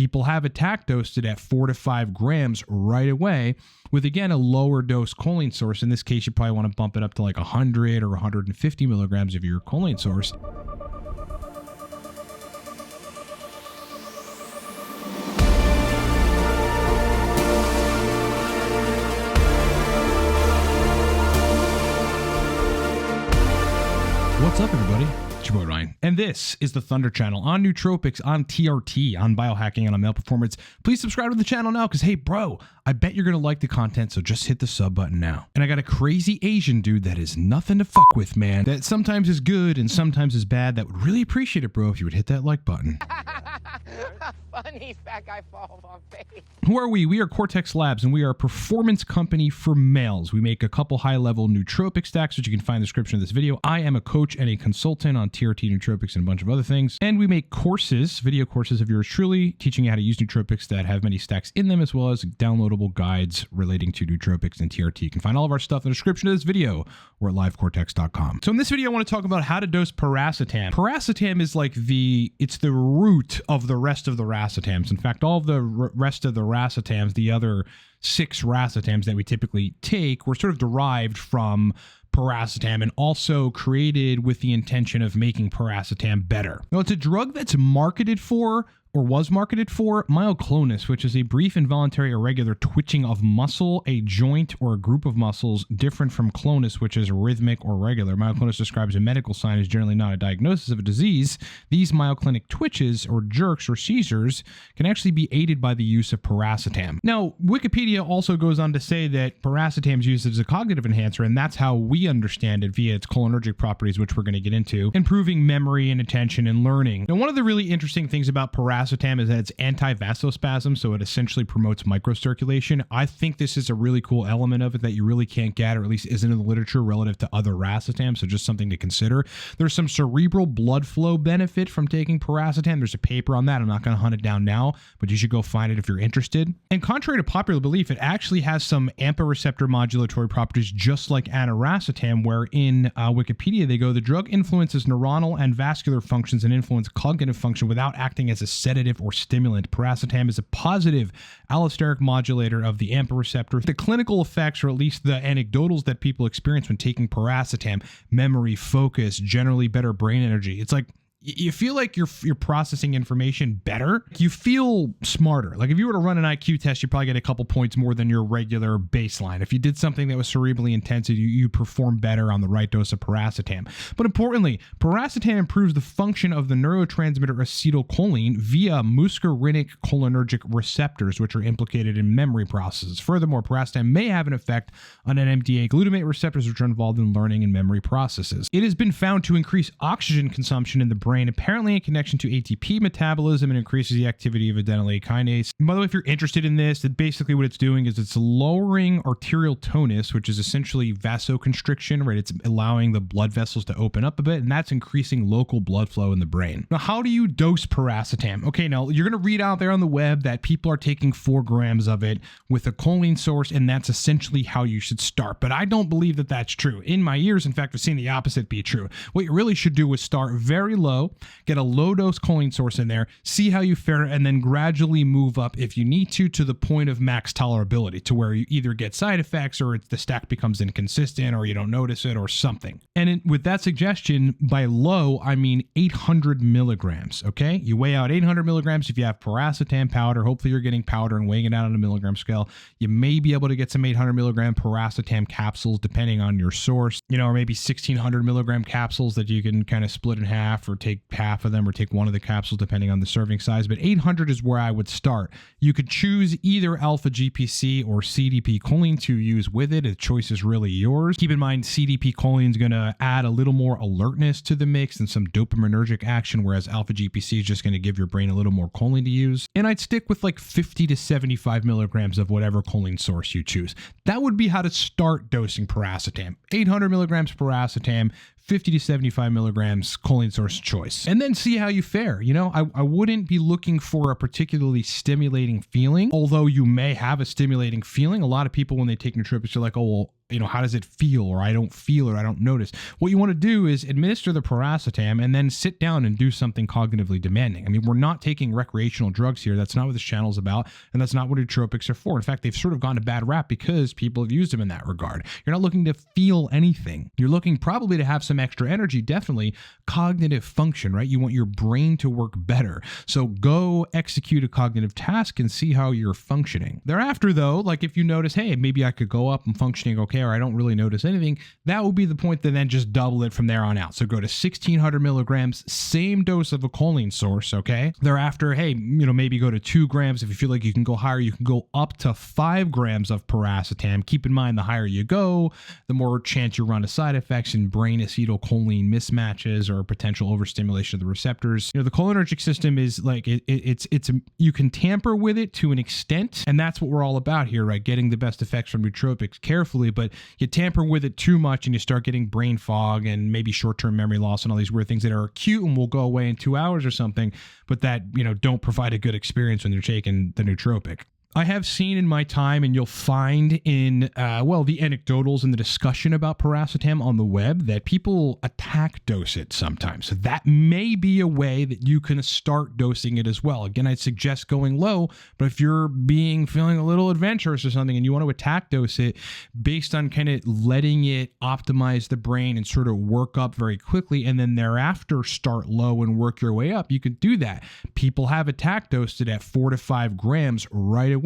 people have attack dosed it at 4 to 5 grams right away with, again, a lower dose choline source. In this case, you probably want to bump it up to like 100 or 150 milligrams of your choline source. What's up, everybody? It's your boy Ryan, and this is the Thunder Channel on Nootropics, on TRT, on biohacking, and on male performance. Please subscribe to the channel now, because hey, bro, I bet you're gonna like the content, so just hit the sub button now. And I got a crazy Asian dude that is nothing to fuck with, man. That sometimes is good and sometimes is bad. That would really appreciate it, bro, if you would hit that like button. Funny fat guy falls on face. Who are we? We are Cortex Labs, and we are a performance company for males. We make a couple high-level nootropic stacks, which you can find in the description of this video. I am a coach and a consultant on TRT nootropics and a bunch of other things. And we make courses, video courses of yours truly, teaching you how to use nootropics that have many stacks in them, as well as downloadable guides relating to nootropics and TRT. You can find all of our stuff in the description of this video or at livecortex.com. So in this video, I want to talk about how to dose piracetam. Piracetam is like it's the root of the rest of the racetams. In fact, all of the rest of the racetams, the other 6 racetams that we typically take, were sort of derived from piracetam and also created with the intention of making piracetam better. Now, it's a drug that's marketed for, or was marketed for, Myoclonus, which is a brief involuntary irregular twitching of muscle, a joint, or a group of muscles, different from clonus, which is rhythmic or regular. Myoclonus describes a medical sign as generally not a diagnosis of a disease. These myoclonic twitches, or jerks, or seizures can actually be aided by the use of piracetam. Now, Wikipedia also goes on to say that piracetam is used as a cognitive enhancer, and that's how we understand it via its cholinergic properties, which we're going to get into, improving memory and attention and learning. Now, one of the really interesting things about piracetam is that it's anti-vasospasm, so it essentially promotes microcirculation. I think this is a really cool element of it that you really can't get, or at least isn't in the literature relative to other racetams, so just something to consider. There's some cerebral blood flow benefit from taking piracetam. There's a paper on that. I'm not going to hunt it down now, but you should go find it if you're interested. And contrary to popular belief, it actually has some AMPA receptor modulatory properties just like aniracetam, where in Wikipedia they go, the drug influences neuronal and vascular functions and influence cognitive function without acting as a sedative or stimulant. Piracetam is a positive allosteric modulator of the AMPA receptor. The clinical effects, or at least the anecdotals that people experience when taking piracetam: memory, focus, generally better brain energy. It's like you feel like you're processing information better. You feel smarter. Like if you were to run an IQ test, you probably get a couple points more than your regular baseline. If you did something that was cerebrally intensive, you perform better on the right dose of piracetam. But importantly, piracetam improves the function of the neurotransmitter acetylcholine via muscarinic cholinergic receptors, which are implicated in memory processes. Furthermore, piracetam may have an effect on NMDA glutamate receptors, which are involved in learning and memory processes. It has been found to increase oxygen consumption in the brain, apparently in connection to ATP metabolism, and increases the activity of adenyl A kinase. And by the way, if you're interested in this, that basically what it's doing is it's lowering arterial tonus, which is essentially vasoconstriction, right? It's allowing the blood vessels to open up a bit, and that's increasing local blood flow in the brain. Now, how do you dose piracetam? Okay, now you're going to read out there on the web that people are taking 4 grams of it with a choline source, and that's essentially how you should start. But I don't believe that that's true. In my years, in fact, I've seen the opposite be true. What you really should do is start very low, get a low dose choline source in there, see how you fare, and then gradually move up if you need to the point of max tolerability, to where you either get side effects or the stack becomes inconsistent or you don't notice it or something. And with that suggestion, by low, I mean 800 milligrams, okay? You weigh out 800 milligrams if you have piracetam powder. Hopefully you're getting powder and weighing it out on a milligram scale. You may be able to get some 800 milligram piracetam capsules depending on your source, or maybe 1600 milligram capsules that you can kind of split in half, or take half of them, or take one of the capsules depending on the serving size. But 800 is where I would start. You could choose either alpha GPC or CDP choline to use with it. The choice is really yours. Keep in mind, CDP choline is going to add a little more alertness to the mix and some dopaminergic action, whereas alpha GPC is just going to give your brain a little more choline to use. And I'd stick with like 50 to 75 milligrams of whatever choline source you choose. That would be how to start dosing piracetam. 800 milligrams piracetam, 50 to 75 milligrams choline source choice, and then see how you fare. I wouldn't be looking for a particularly stimulating feeling, although you may have a stimulating feeling. A lot of people, when they take nootropics, are like, oh, well, how does it feel, or I don't feel it, or I don't notice. What you want to do is administer the piracetam and then sit down and do something cognitively demanding. I mean, we're not taking recreational drugs here. That's not what this channel is about, and that's not what nootropics are for. In fact, they've sort of gotten a bad rap because people have used them in that regard. You're not looking to feel anything. You're looking probably to have some extra energy, definitely cognitive function, right? You want your brain to work better. So go execute a cognitive task and see how you're functioning. Thereafter, though, like if you notice, hey, maybe I could go up and functioning okay, or I don't really notice anything, that will be the point to then just double it from there on out. So go to 1600 milligrams, same dose of a choline source, okay? Thereafter, hey, maybe go to 2 grams. If you feel like you can go higher, you can go up to 5 grams of piracetam. Keep in mind, the higher you go, the more chance you run of side effects and brain acetylcholine mismatches or potential overstimulation of the receptors. The cholinergic system is like, you can tamper with it to an extent, and that's what we're all about here, right? Getting the best effects from nootropics carefully, but you tamper with it too much and you start getting brain fog and maybe short-term memory loss and all these weird things that are acute and will go away in 2 hours or something, but that, don't provide a good experience when you're taking the nootropic. I have seen in my time, and you'll find in, the anecdotals and the discussion about piracetam on the web, that people attack dose it sometimes. So that may be a way that you can start dosing it as well. Again, I'd suggest going low, but if you're feeling a little adventurous or something and you want to attack dose it based on kind of letting it optimize the brain and sort of work up very quickly, and then thereafter start low and work your way up, you could do that. People have attack dosed it at 4 to 5 grams right away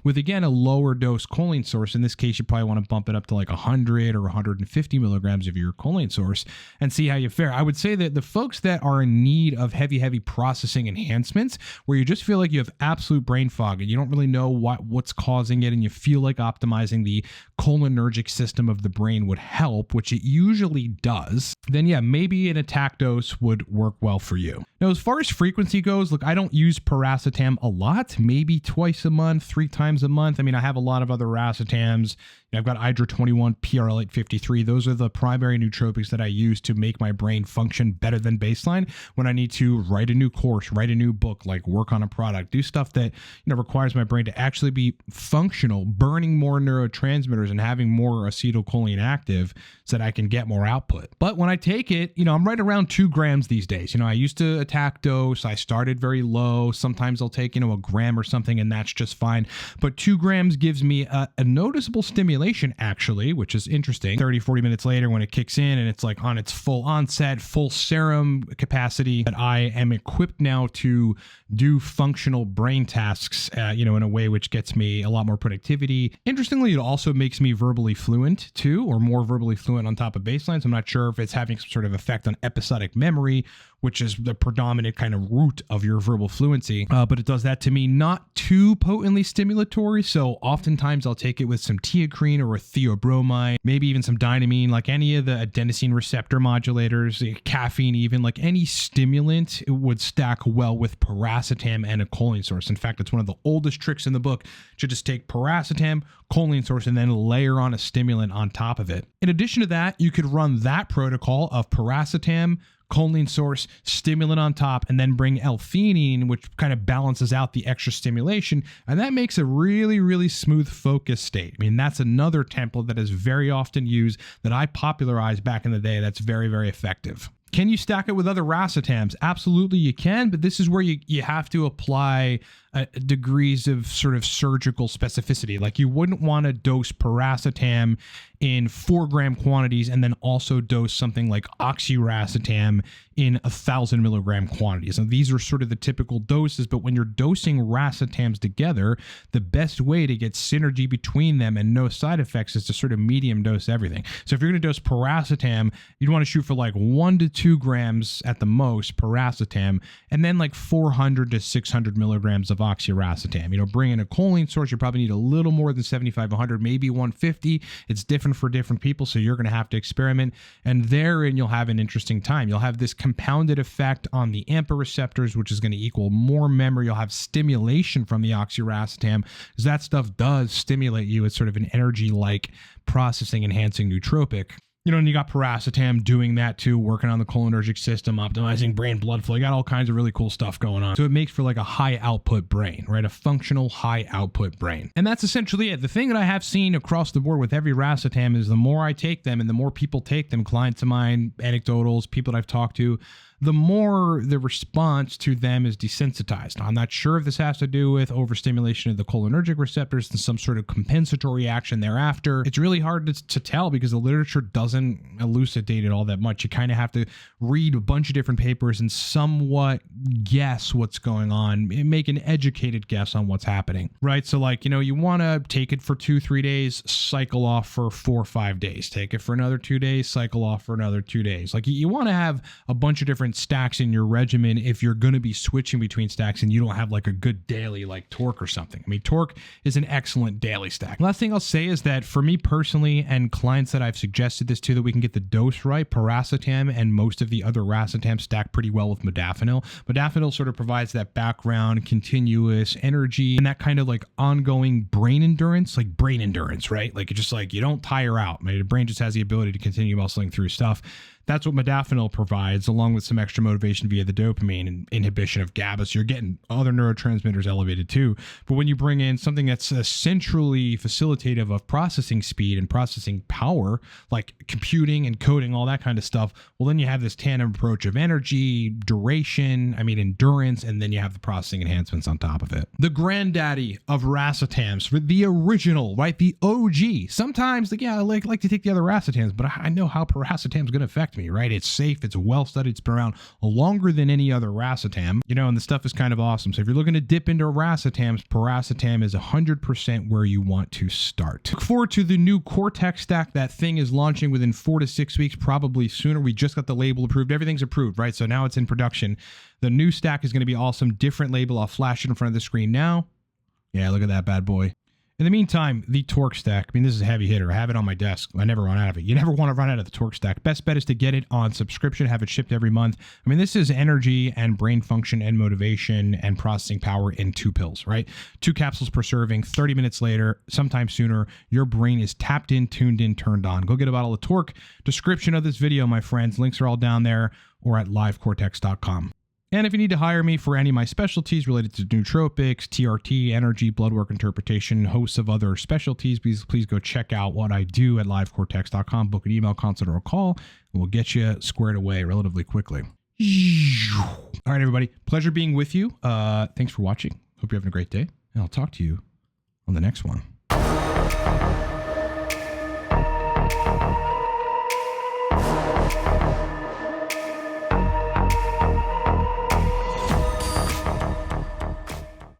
with, again, a lower dose choline source. In this case, you probably want to bump it up to like 100 or 150 milligrams of your choline source and see how you fare. I would say that the folks that are in need of heavy processing enhancements, where you just feel like you have absolute brain fog and you don't really know what's causing it, and you feel like optimizing the cholinergic system of the brain would help, which it usually does, then yeah, maybe an attack dose would work well for you. Now, as far as frequency goes, look, I don't use piracetam a lot, maybe twice a month, 3 times a month. I mean, I have a lot of other racetams. I've got Hydra 21, PRL 853. Those are the primary nootropics that I use to make my brain function better than baseline when I need to write a new course, write a new book, like work on a product, do stuff that requires my brain to actually be functional, burning more neurotransmitters and having more acetylcholine active so that I can get more output. But when I take it, I'm right around 2 grams these days. I used to attack dose. I started very low. Sometimes I'll take, a gram or something, and that's just fine. But 2 grams gives me a noticeable stimulation, actually, which is interesting. 30, 40 minutes later, when it kicks in and it's like on its full onset, full serum capacity, that I am equipped now to do functional brain tasks, in a way which gets me a lot more productivity. Interestingly, it also makes me verbally fluent too, or more verbally fluent on top of baseline. So I'm not sure if it's having some sort of effect on episodic memory, which is the predominant kind of root of your verbal fluency. But it does that to me, not too potently stimulatory. So oftentimes I'll take it with some teocrine or a theobromine, maybe even some dynamine, like any of the adenosine receptor modulators, caffeine even, like any stimulant, it would stack well with piracetam and a choline source. In fact, it's one of the oldest tricks in the book to just take piracetam, choline source, and then layer on a stimulant on top of it. In addition to that, you could run that protocol of piracetam, choline source, stimulant on top, and then bring L-theanine, which kind of balances out the extra stimulation, and that makes a really smooth focus state. I mean, that's another template that is very often used, that I popularized back in the day, that's very effective. Can you stack it with other racetams? Absolutely you can, but this is where you have to apply degrees of sort of surgical specificity. Like, you wouldn't want to dose piracetam in 4-gram quantities and then also dose something like oxyracetam in 1,000 milligram quantities. And these are sort of the typical doses, but when you're dosing racetams together, the best way to get synergy between them and no side effects is to sort of medium dose everything. So if you're going to dose piracetam, you'd want to shoot for like 1 to 2 grams at the most piracetam, and then like 400 to 600 milligrams of oxyracetam. Bring in a choline source, you probably need a little more than 75-100, maybe 150. It's different for different people, so you're going to have to experiment, and therein you'll have an interesting time. You'll have this compounded effect on the AMPA receptors, which is going to equal more memory. You'll have stimulation from the oxyracetam, because that stuff does stimulate you. It's sort of an energy-like processing enhancing nootropic. You know, and you got Piracetam doing that too, working on the cholinergic system, optimizing brain blood flow. You got all kinds of really cool stuff going on. So it makes for like a high output brain, right? A functional high output brain. And that's essentially it. The thing that I have seen across the board with every racetam is the more I take them and the more people take them, clients of mine, anecdotals, people that I've talked to, the more the response to them is desensitized. Now, I'm not sure if this has to do with overstimulation of the cholinergic receptors and some sort of compensatory action thereafter. It's really hard to tell because the literature doesn't elucidate it all that much. You kind of have to read a bunch of different papers and somewhat guess what's going on, make an educated guess on what's happening, right? So like, you know, you want to take it for 2-3 days, cycle off for 4 or 5 days, take it for another 2 days, cycle off for another 2 days. Like you want to have a bunch of different stacks in your regimen if you're going to be switching between stacks and you don't have like a good daily like Torque or something. I mean, Torque is an excellent daily stack. Last thing I'll say is that for me personally and clients that I've suggested this to, that we can get the dose right, Piracetam and most of the other racetam stack pretty well with modafinil. Modafinil sort of provides that background continuous energy and that kind of like ongoing brain endurance, right? Like it's just like you don't tire out. The brain just has the ability to continue muscling through stuff. That's what modafinil provides, along with some extra motivation via the dopamine and inhibition of GABA. So you're getting other neurotransmitters elevated too. But when you bring in something that's centrally facilitative of processing speed and processing power, like computing and coding, all that kind of stuff, well, then you have this tandem approach of energy, duration, endurance, and then you have the processing enhancements on top of it. The granddaddy of racetams, the original, right? The OG. Sometimes, like, yeah, I like to take the other racetams, but I know how Piracetam is going to affect me, right? It's safe, it's well studied, it's been around longer than any other racetam, you know, and the stuff is kind of awesome. So if you're looking to dip into racetams, Piracetam is 100% where you want to start. Look forward to the new Cortex stack. That thing is launching within 4 to 6 weeks, probably sooner. We just got the label approved. Everything's approved, right? So now it's in production. The new stack is going to be awesome. Different label. I'll flash it in front of the screen now. Yeah, look at that bad boy. In the meantime, the Torque stack, this is a heavy hitter. I have it on my desk. I never run out of it. You never want to run out of the Torque stack. Best bet is to get it on subscription, have it shipped every month. This is energy and brain function and motivation and processing power in 2 pills, right? 2 capsules per serving, 30 minutes later, sometime sooner, your brain is tapped in, tuned in, turned on. Go get a bottle of Torque. Description of this video, my friends. Links are all down there or at livecortex.com. And if you need to hire me for any of my specialties related to nootropics, TRT, energy, blood work interpretation, hosts of other specialties, please go check out what I do at livecortex.com. Book an email, consult, or a call, and we'll get you squared away relatively quickly. All right, everybody. Pleasure being with you. Thanks for watching. Hope you're having a great day, and I'll talk to you on the next one.